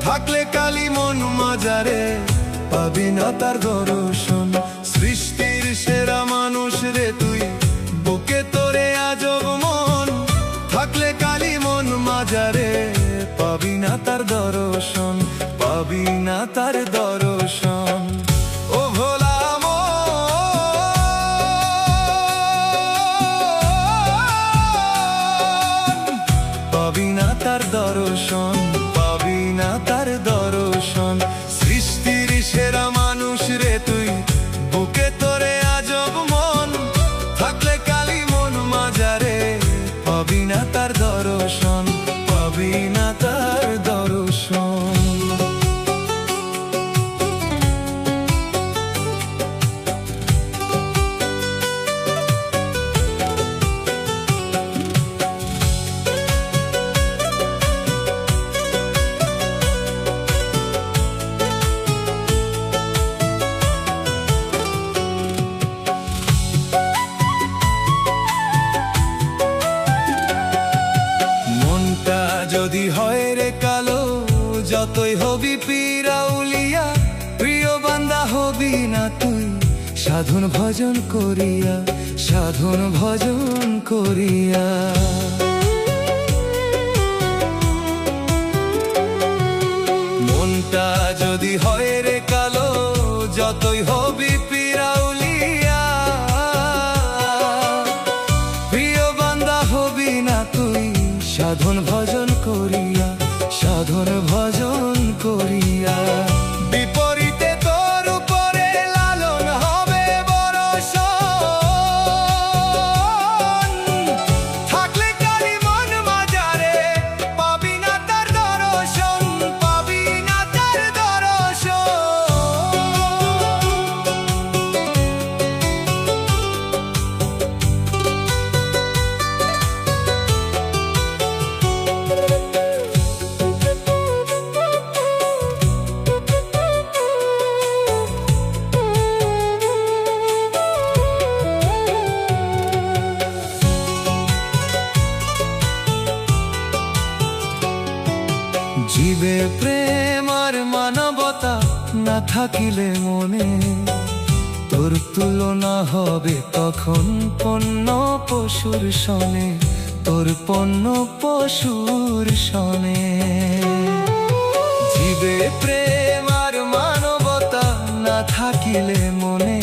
থাকলে কালি মন মাজারে পাবি না তার দর্শন। সৃষ্টির সেরা মানুষ রে তুই, বুকে তোরে আজব মন। থাকলে কালি মন মাজারে পাবি না তার দর্শন, পাবি না তার দর্শন। ও ভোলা পাবি না তার দর্শন, পাবি না তার দর্শন। সৃষ্টির সেরা মানুষ রে তুই, বুকে তোরে আজব মন। থাকলে কালি মন মাজারে পাবি না তার দর্শন, পাবি না তার দর্শন। যদি হয় রে কালো, যতই হবি পিরাউলিয়া, প্রিয় বান্দা হবি না তুই সাধন ভজন করিয়া, সাধন ভজন করিয়া। মনটা যদি হয় রে কালো, যতই হবি পিরাউলিয়া, প্রিয় বান্দা হবি না তুই সাধন ভজন করিয়া, সাধন ভজন করিয়া। বিপরীতে তোর উপরে লালন হবে বরষণ। থাকলে কালি মন মাজারে পাবি না তার দর্শন, পাবি না তার দর্শন। জীবে প্রেম আর মানবতা না থাকিলে মনে, তোর তুলনা হবে তখন পণ্য পশুর সনে, তোর পণ্য পশুর সনে। জীবে প্রেম আর মানবতা না থাকিলে মনে,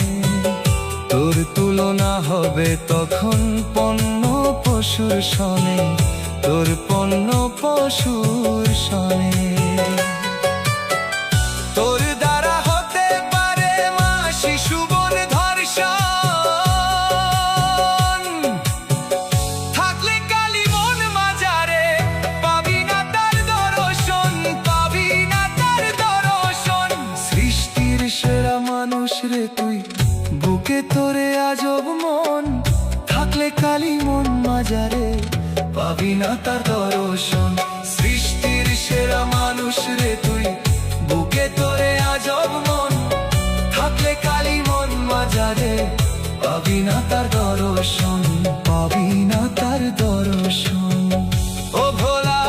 তোর তুলনা হবে তখন পণ্য পশুর সনে, তোর পণ্য পশুর সনে। তোর দ্বারা হতে পারে মা শিশু বন ধর্ষণ। থাকলে কালি মন মাজারে পাবি না তার দর্শন, পাবি না তার দর্শন। সৃষ্টির সেরা মানুষ রে তুই, বুকে তোরে আজব মন। থাকলে কালি মন মাজারে পাবি না তার দর্শন। সৃষ্টির সেরা মানুষ রে তুই, বুকে তোরে আজব মন। থাকলে কালি মন মাজারে পাবি না তার দর্শন, পাবি না তার দর্শন। ও ভোলা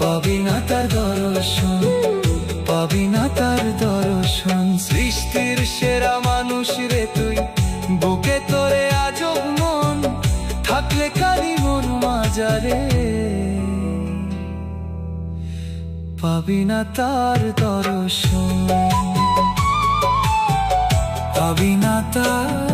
পাবি না তার দর্শন, পাবি না তার দর্শন। সৃষ্টির সেরা মানুষ রে তুই, বুকে তোরে আজব মন। থাকলে কালি মন মাজারে পাবি না তার দর্শন, পাবি না তার